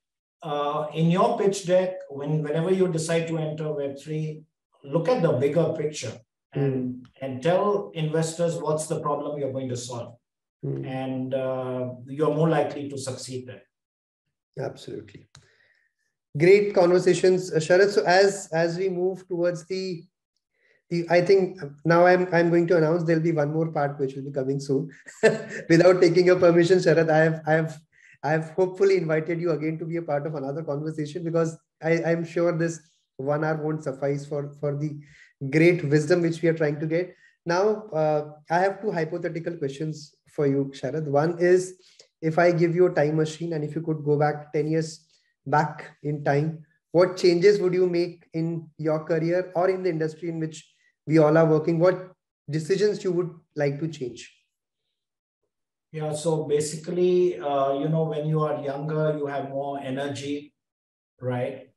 in your pitch deck, whenever you decide to enter Web3, look at the bigger picture and tell investors what's the problem you're going to solve. And you're more likely to succeed there. Absolutely. Great conversations, Sharad. So as we move towards I think now I'm going to announce there'll be one more part which will be coming soon. Without taking your permission, Sharad, I have hopefully invited you again to be a part of another conversation, because I'm sure this 1 hour won't suffice for the great wisdom which we are trying to get. Now, I have two hypothetical questions for you, Sharad. One is, if I give you a time machine and if you could go back 10 years back in time, what changes would you make in your career or in the industry in which we all are working? What decisions you would like to change? Yeah, so basically, when you are younger, you have more energy, right?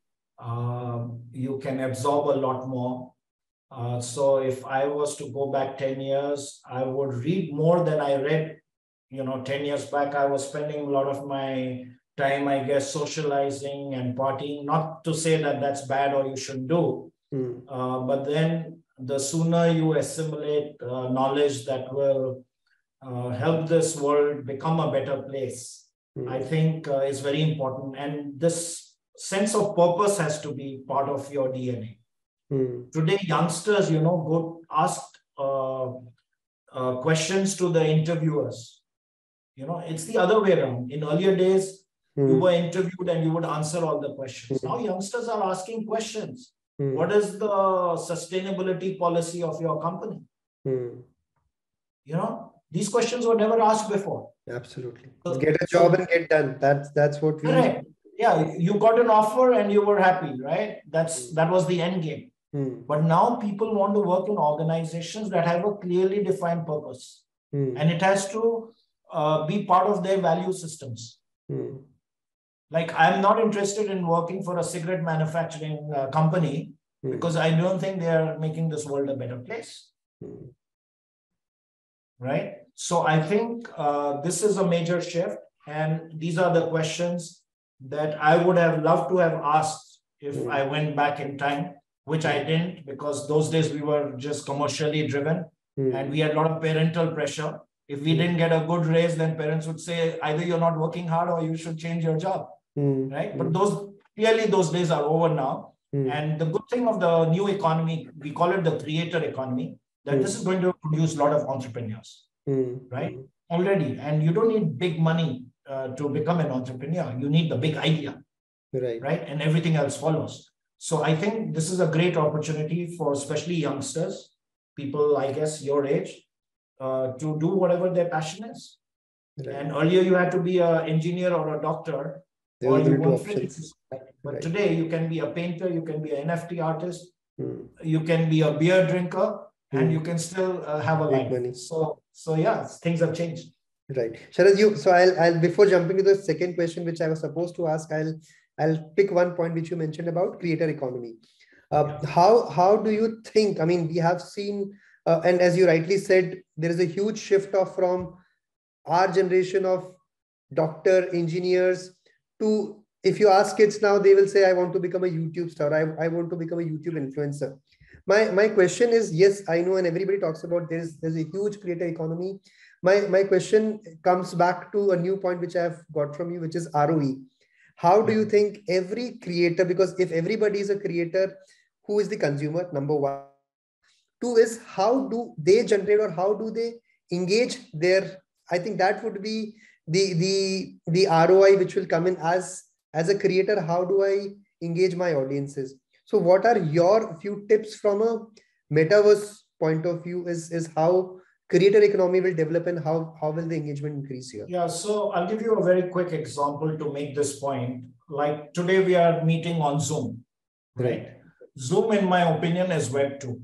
You can absorb a lot more. So if I was to go back 10 years, I would read more than I read. 10 years back, I was spending a lot of my time, I guess, socializing and partying. Not to say that that's bad or you shouldn't do, but then the sooner you assimilate knowledge that will help this world become a better place, I think is very important. And this sense of purpose has to be part of your DNA. Today, youngsters, go ask questions to the interviewers. It's the other way around. In earlier days, you were interviewed and you would answer all the questions. Now, youngsters are asking questions. What is the sustainability policy of your company? These questions were never asked before. Absolutely. Get a job and get done. That's what we. Correct. Yeah, you got an offer and you were happy, right? That was the end game. But now people want to work in organizations that have a clearly defined purpose, and it has to be part of their value systems. Like, I'm not interested in working for a cigarette manufacturing company because I don't think they are making this world a better place. Right? So I think this is a major shift. And these are the questions that I would have loved to have asked if I went back in time, which I didn't, because those days we were just commercially driven and we had a lot of parental pressure. If we didn't get a good raise, then parents would say, either you're not working hard or you should change your job. Right? But those days are over now. And the good thing of the new economy, we call it the creator economy, that this is going to produce a lot of entrepreneurs, right? Already. And you don't need big money to become an entrepreneur. You need the big idea, right? And everything else follows. So I think this is a great opportunity for especially youngsters, people, I guess, your age, to do whatever their passion is. Right. And earlier you had to be an engineer or a doctor, There or were you only two won't fit into options. society. But Right. today you can be a painter, you can be an NFT artist, Hmm. you can be a beer drinker, and you can still have a Make life. money. So yeah, things have changed. Right. Sharad, so I'll before jumping to the second question, which I was supposed to ask, I'll pick one point which you mentioned about creator economy. How do you think? I mean, we have seen, and as you rightly said, there is a huge shift of from our generation of doctor engineers to, if you ask kids now, they will say, I want to become a YouTube star. I want to become a YouTube influencer. My question is, yes, I know, and everybody talks about there's a huge creator economy. My question comes back to a new point which I've got from you, which is ROE. How do you think every creator, because if everybody is a creator, who is the consumer? Number one. Two is, how do they generate or how do they engage their, I think that would be the ROI which will come in as a creator. How do I engage my audiences? So what are your few tips from a metaverse point of view, is how creator economy will develop and how will the engagement increase here? Yeah, so I'll give you a very quick example to make this point. Like today we are meeting on Zoom, right? Zoom, in my opinion, is Web2.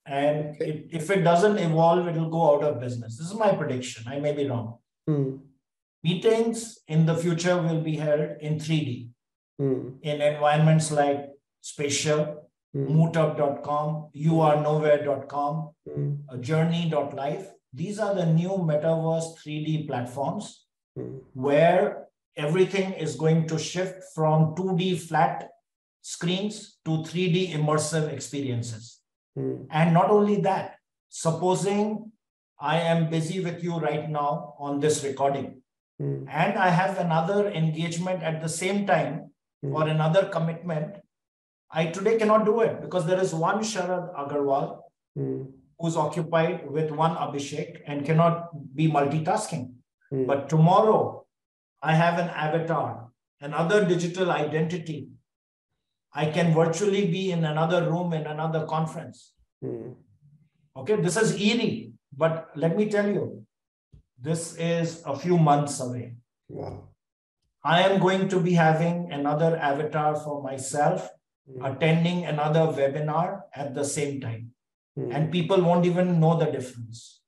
And if it doesn't evolve, it will go out of business. This is my prediction. I may be wrong. Meetings in the future will be held in 3D, in environments like Spatial, Mootup.com, YouAreNowhere.com, Journey.life. These are the new metaverse 3D platforms where everything is going to shift from 2D flat screens to 3D immersive experiences. And not only that, supposing I am busy with you right now on this recording, and I have another engagement at the same time or another commitment, I today cannot do it because there is one Sharad Agarwal who's occupied with one Abhishek and cannot be multitasking. But tomorrow, I have an avatar, another digital identity. I can virtually be in another room in another conference. Okay, this is eerie, but let me tell you, this is a few months away. Wow. I am going to be having another avatar for myself, attending another webinar at the same time. And people won't even know the difference.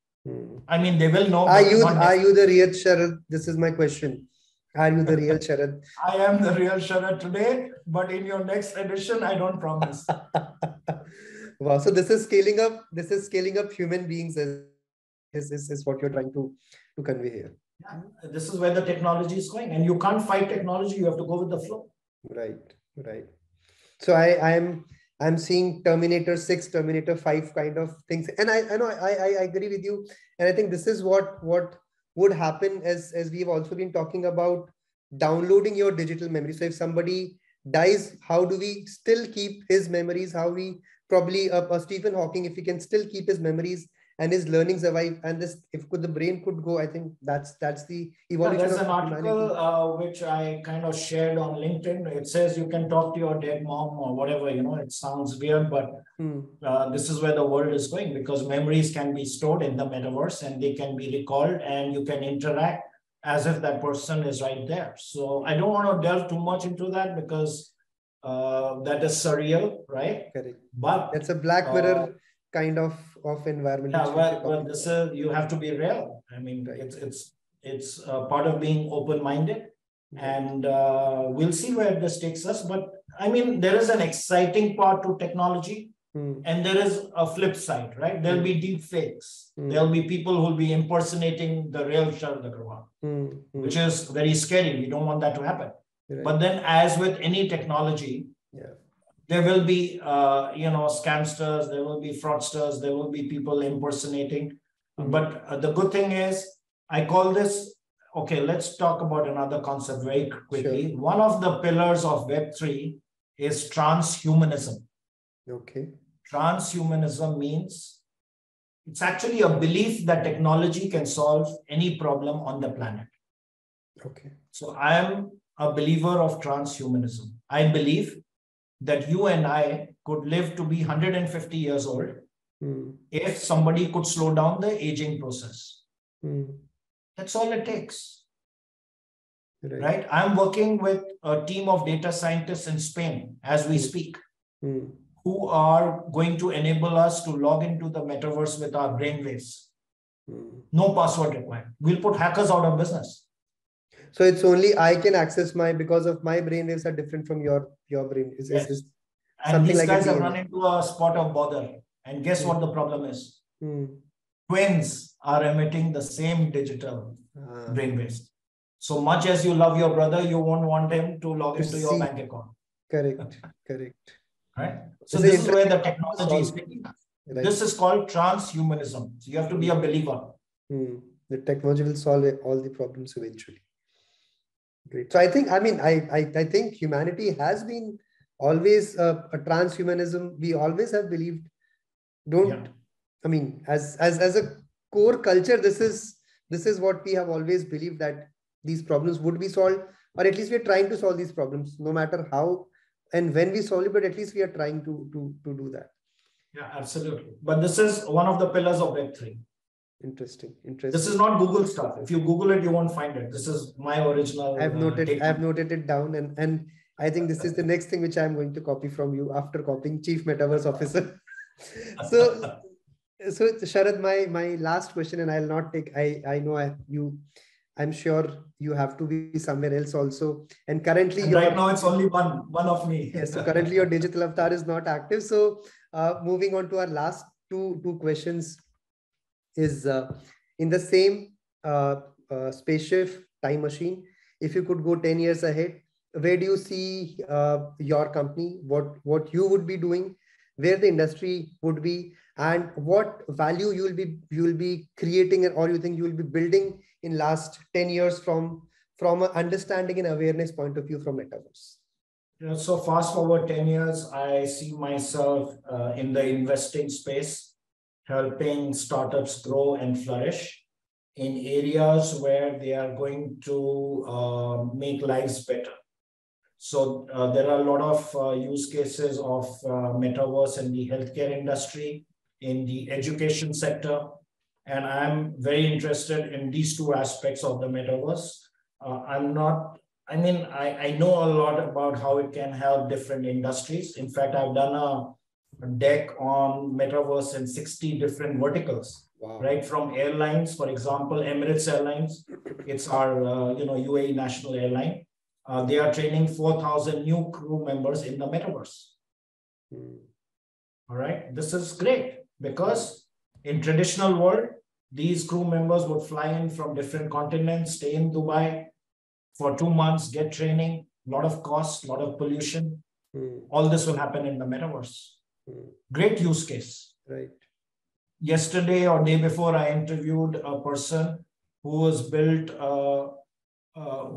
I mean, they will know. Are you the real Sharad? This is my question. Are you the real Sharad? I am the real Sharad today, but in your next edition, I don't promise. Wow. So this is scaling up. This is scaling up human beings is what you're trying to convey here. Yeah, this is where the technology is going, and you can't fight technology. You have to go with the flow. Right. So I'm seeing Terminator 6, Terminator 5 kind of things, and I know I agree with you, and I think this is what would happen as we've also been talking about downloading your digital memory. So if somebody dies, how do we still keep his memories? How we probably Stephen Hawking, if he can still keep his memories and his learning survive, and this the brain could go, I think that's the evolution. There's an article which I kind of shared on LinkedIn. It says you can talk to your dead mom or whatever, it sounds weird, but this is where the world is going, because memories can be stored in the metaverse and they can be recalled and you can interact as if that person is right there. So I don't want to delve too much into that because that is surreal, right? Correct. But that's a Black Mirror kind of environment. Yeah, well, this is, you have to be real. I mean, it's part of being open-minded, and we'll see where this takes us. But I mean, there is an exciting part to technology, and there is a flip side, right? There'll be deep fakes. There'll be people who'll be impersonating the real Sharad Agarwal, which is very scary. We don't want that to happen. But then, as with any technology, there will be, scamsters, there will be fraudsters, there will be people impersonating. But the good thing is, I call this, okay, let's talk about another concept very quickly. Sure. One of the pillars of Web3 is transhumanism. Okay. Transhumanism means it's actually a belief that technology can solve any problem on the planet. Okay. So I am a believer of transhumanism. I believe that you and I could live to be 150 years old if somebody could slow down the aging process. That's all it takes. Right. Right? I'm working with a team of data scientists in Spain as we speak, who are going to enable us to log into the metaverse with our brainwaves. No password required. We'll put hackers out of business. So it's only I can access because of my brainwaves are different from your brain. Yes. Is and these guys have run into a spot of bother. And guess what the problem is? Twins are emitting the same digital brainwaves. So much as you love your brother, you won't want him to log into your bank account. Correct. Right? So this is where the technology is taking us. Right. This is called transhumanism. So you have to be a believer. The technology will solve all the problems eventually. Great. So I think humanity has been always a transhumanism. We always have believed. As a core culture, this is what we have always believed, that these problems would be solved, or at least we are trying to solve these problems, no matter how and when we solve it, but at least we are trying to do that. Yeah, absolutely. But this is one of the pillars of Web3. Interesting. This is not Google stuff. If you Google it, you won't find it. This is my original. I've noted it down, and I think this is the next thing which I'm going to copy from you after copying Chief Metaverse Officer. So Sharad, my last question, and I'll not take. I know I'm sure you have to be somewhere else also. And currently, right now it's only one of me. Yes. So currently your digital avatar is not active. So moving on to our last two questions is in the same spaceship time machine. If you could go 10 years ahead, where do you see your company? What you would be doing? Where the industry would be, and what value you will be creating, or you think you will be building in last 10 years from an understanding and awareness point of view from metaverse? So fast forward 10 years, I see myself in the investing space, helping startups grow and flourish in areas where they are going to make lives better. So there are a lot of use cases of metaverse in the healthcare industry, in the education sector, and I'm very interested in these two aspects of the metaverse. I know a lot about how it can help different industries. In fact, I've done a deck on metaverse in 60 different verticals. Wow. Right from airlines, for example, Emirates Airlines, it's our UAE national airline. They are training 4,000 new crew members in the metaverse. All right, this is great because in traditional world, these crew members would fly in from different continents, stay in Dubai for 2 months, get training, a lot of costs, a lot of pollution. All this will happen in the metaverse. Great use case. Right. Yesterday or day before, I interviewed a person who was built,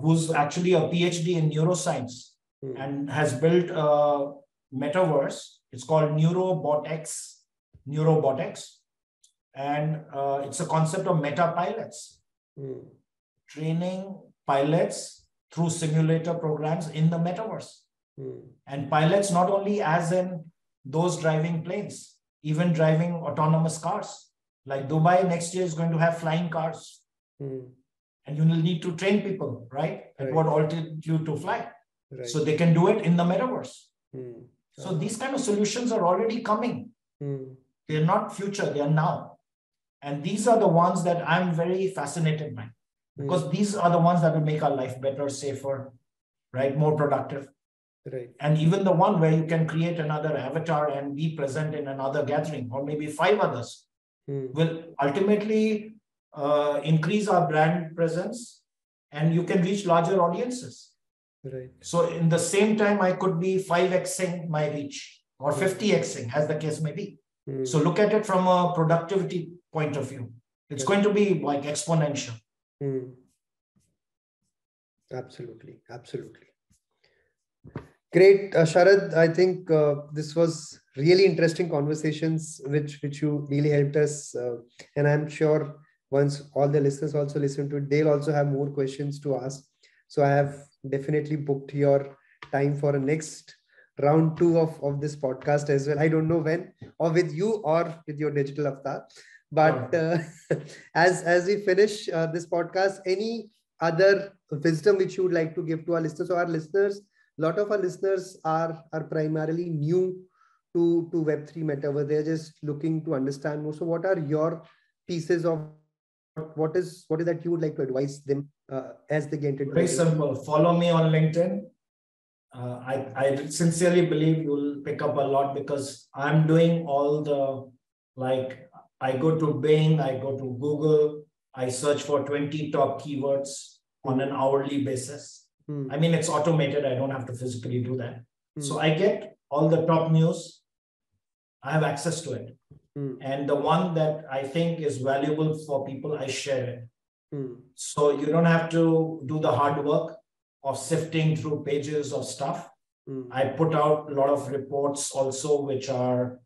who's actually a PhD in neuroscience and has built a metaverse. It's called Neurobotics. And it's a concept of meta pilots, training pilots through simulator programs in the metaverse. And pilots not only as in those driving planes, even driving autonomous cars. Like Dubai next year is going to have flying cars. And you will need to train people, right? At what altitude to fly. Right. So they can do it in the metaverse. So these kind of solutions are already coming. They're not future, they are now. And these are the ones that I'm very fascinated by, because these are the ones that will make our life better, safer, right? More productive. Right. And even the one where you can create another avatar and be present in another gathering, or maybe 5 others, will ultimately increase our brand presence, and you can reach larger audiences. Right. So in the same time, I could be 5xing my reach or 50xing, as the case may be. So look at it from a productivity point of view. It's going to be like exponential. Absolutely. Great, Sharad. I think this was really interesting conversations, which you really helped us. And I'm sure once all the listeners also listen to it, they'll also have more questions to ask. So I have definitely booked your time for a next round 2 of this podcast as well. I don't know when, or with you or with your digital avatar. But as we finish this podcast, any other wisdom which you would like to give to our listeners? So our listeners, a lot of our listeners are primarily new to Web3 metaverse. They're just looking to understand more. So what are your pieces of what is that you would like to advise them as they get into Very it? simple. Follow me on LinkedIn. I sincerely believe you'll pick up a lot because I'm doing all the, like, I go to Bing, I go to Google, I search for 20 top keywords on an hourly basis. I mean, it's automated. I don't have to physically do that. So I get all the top news. I have access to it. And the one that I think is valuable for people, I share it. So you don't have to do the hard work of sifting through pages of stuff. I put out a lot of reports also, which are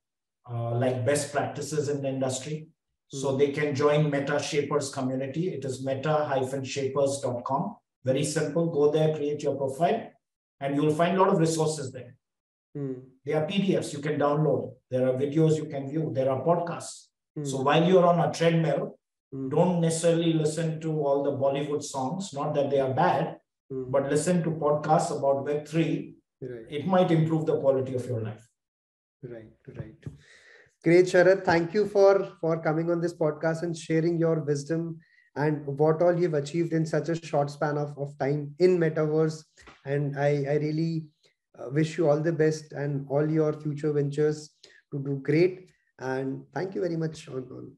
like best practices in the industry. So they can join Meta Shapers community. It is meta-shapers.com. Very simple. Go there, create your profile, and you'll find a lot of resources there. There are PDFs you can download. There are videos you can view. There are podcasts. So while you're on a treadmill, don't necessarily listen to all the Bollywood songs. Not that they are bad, but listen to podcasts about Web3. Right. It might improve the quality of your life. Right. Great, Sharad. Thank you for coming on this podcast and sharing your wisdom and what all you've achieved in such a short span of time in Metaverse. And I really wish you all the best and all your future ventures to do great. And thank you very much on